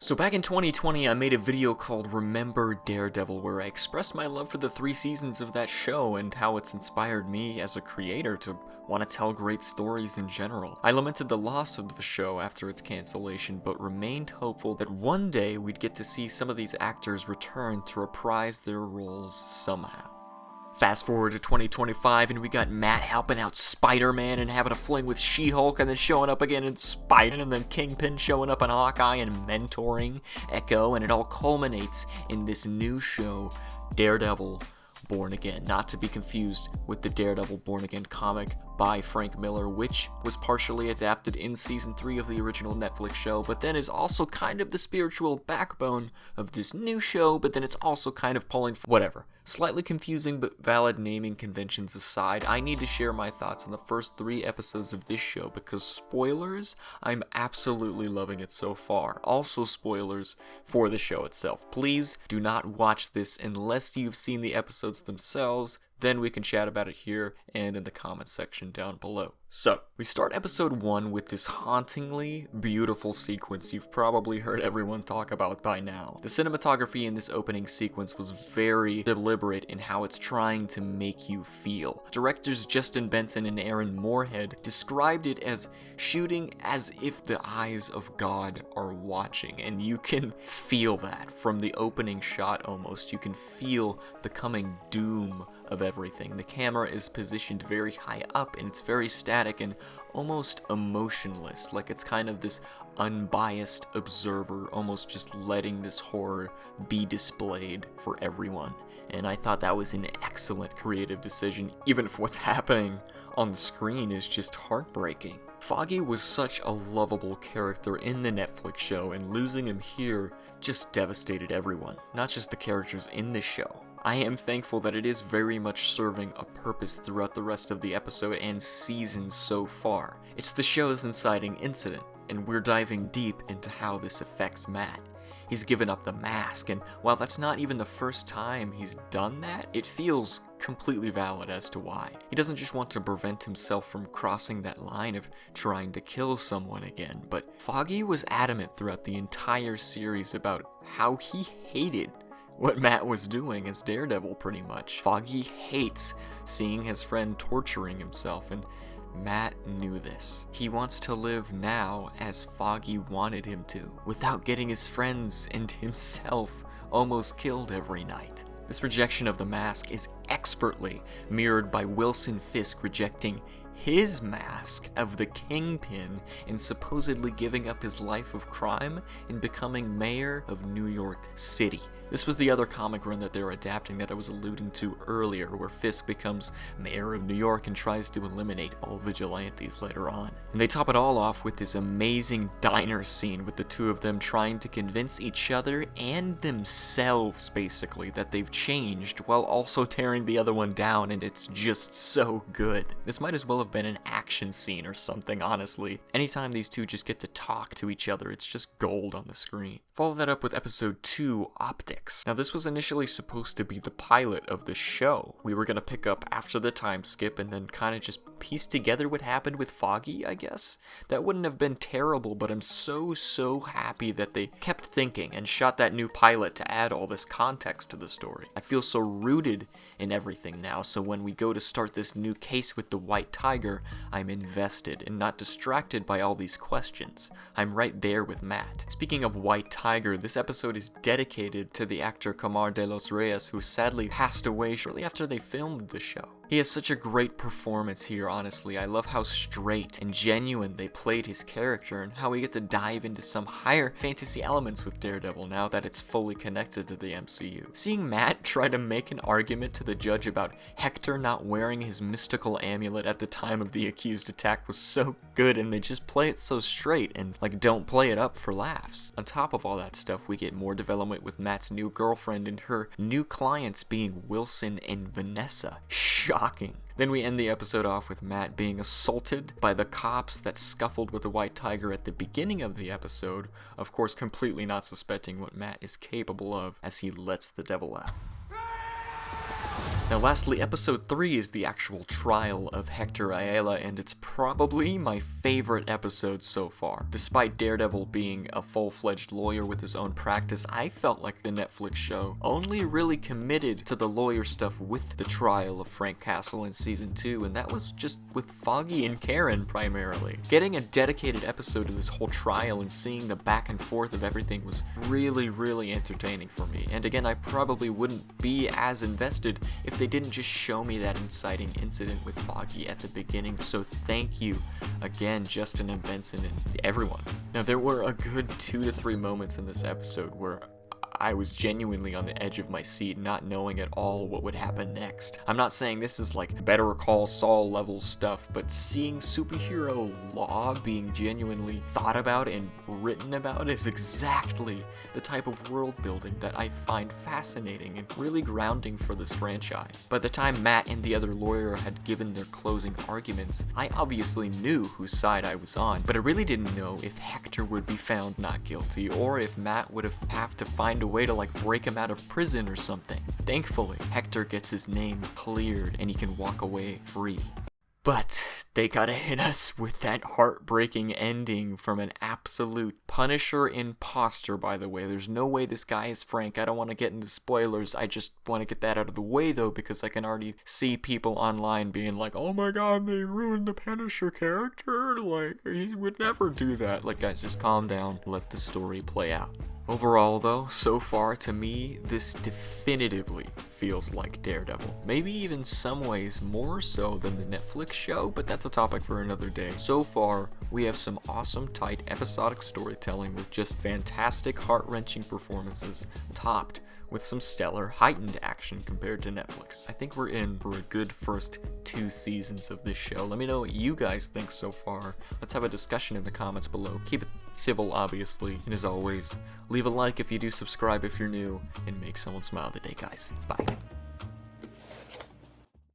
So back in 2020, I made a video called Remember Daredevil, where I expressed my love for the 3 seasons of that show and how it's inspired me as a creator to want to tell great stories in general. I lamented the loss of the show after its cancellation, but remained hopeful that one day we'd get to see some of these actors return to reprise their roles somehow. Fast forward to 2025 and we got Matt helping out Spider-Man and having a fling with She-Hulk and then showing up again in Spider, and then Kingpin showing up in Hawkeye and mentoring Echo, and it all culminates in this new show, Daredevil Born Again, not to be confused with the Daredevil Born Again comic by Frank Miller, which was partially adapted in season 3 of the original Netflix show, but then is also kind of the spiritual backbone of this new show, but then it's also kind of pulling whatever. Slightly confusing but valid naming conventions aside, I need to share my thoughts on the first 3 episodes of this show because spoilers, I'm absolutely loving it so far. Also spoilers for the show itself. Please do not watch this unless you've seen the episodes themselves. Then we can chat about it here and in the comment section down below. So, we start episode 1 with this hauntingly beautiful sequence you've probably heard everyone talk about by now. The cinematography in this opening sequence was very deliberate in how it's trying to make you feel. Directors Justin Benson and Aaron Moorhead described it as shooting as if the eyes of God are watching, and you can feel that from the opening shot almost. You can feel the coming doom of everything. The camera is positioned very high up and it's very static and almost emotionless, like it's kind of this unbiased observer, almost just letting this horror be displayed for everyone. And I thought that was an excellent creative decision, even if what's happening on the screen is just heartbreaking. Foggy was such a lovable character in the Netflix show, and losing him here just devastated everyone, not just the characters in the show. I am thankful that it is very much serving a purpose throughout the rest of the episode and season so far. It's the show's inciting incident, and we're diving deep into how this affects Matt. He's given up the mask, and while that's not even the first time he's done that, it feels completely valid as to why. He doesn't just want to prevent himself from crossing that line of trying to kill someone again, but Foggy was adamant throughout the entire series about how he hated what Matt was doing as Daredevil, pretty much. Foggy hates seeing his friend torturing himself, and Matt knew this. He wants to live now as Foggy wanted him to, without getting his friends and himself almost killed every night. This rejection of the mask is expertly mirrored by Wilson Fisk rejecting his mask of the Kingpin and supposedly giving up his life of crime and becoming mayor of New York City. This was the other comic run that they're adapting that I was alluding to earlier, where Fisk becomes mayor of New York and tries to eliminate all vigilantes later on. And they top it all off with this amazing diner scene with the two of them trying to convince each other and themselves, basically, that they've changed while also tearing the other one down, and it's just so good. This might as well have been an action scene or something, honestly. Anytime these two just get to talk to each other, it's just gold on the screen. Follow that up with episode 2, Optics. Now this was initially supposed to be the pilot of the show. We were going to pick up after the time skip and then kind of just piece together what happened with Foggy, I guess. That wouldn't have been terrible, but I'm so happy that they kept thinking and shot that new pilot to add all this context to the story. I feel so rooted in everything now, so when we go to start this new case with the White Tiger, I'm invested and not distracted by all these questions. I'm right there with Matt. Speaking of White Tiger, this episode is dedicated to the actor Camar de los Reyes, who sadly passed away shortly after they filmed the show. He has such a great performance here, honestly. I love how straight and genuine they played his character and how we get to dive into some higher fantasy elements with Daredevil now that it's fully connected to the MCU. Seeing Matt try to make an argument to the judge about Hector not wearing his mystical amulet at the time of the accused attack was so good, and they just play it so straight and like don't play it up for laughs. On top of all that stuff, we get more development with Matt's new girlfriend and her new clients being Wilson and Vanessa. Shocking. Then we end the episode off with Matt being assaulted by the cops that scuffled with the White Tiger at the beginning of the episode, of course completely not suspecting what Matt is capable of as he lets the devil out. Now lastly, episode 3 is the actual trial of Hector Ayala, and it's probably my favorite episode so far. Despite Daredevil being a full-fledged lawyer with his own practice, I felt like the Netflix show only really committed to the lawyer stuff with the trial of Frank Castle in season 2, and that was just with Foggy and Karen primarily. Getting a dedicated episode to this whole trial and seeing the back and forth of everything was really entertaining for me. And again, I probably wouldn't be as invested if they didn't just show me that inciting incident with Foggy at the beginning, so thank you again, Justin and Benson and everyone. Now, there were a good 2 to 3 moments in this episode where I was genuinely on the edge of my seat, not knowing at all what would happen next. I'm not saying this is like Better Call Saul level stuff, but seeing superhero law being genuinely thought about and written about is exactly the type of world building that I find fascinating and really grounding for this franchise. By the time Matt and the other lawyer had given their closing arguments, I obviously knew whose side I was on, but I really didn't know if Hector would be found not guilty or if Matt would have to find a way to like break him out of prison or something. Thankfully, Hector gets his name cleared and he can walk away free. But they gotta hit us with that heartbreaking ending from an absolute Punisher imposter, by the way. There's no way this guy is Frank. I don't want to get into spoilers. I just want to get that out of the way, though, because I can already see people online being like, oh my god, they ruined the Punisher character. Like, he would never do that. Like, guys, just calm down. Let the story play out. Overall, though, so far, to me, this definitively feels like Daredevil. Maybe even some ways more so than the Netflix show, but that's a topic for another day. So far, we have some awesome, tight, episodic storytelling with just fantastic, heart-wrenching performances, topped with some stellar, heightened action compared to Netflix. I think we're in for a good first 2 seasons of this show. Let me know what you guys think so far. Let's have a discussion in the comments below. Keep it civil, obviously. And as always, leave a like if you do subscribe if you're new, and make someone smile today, guys. Bye.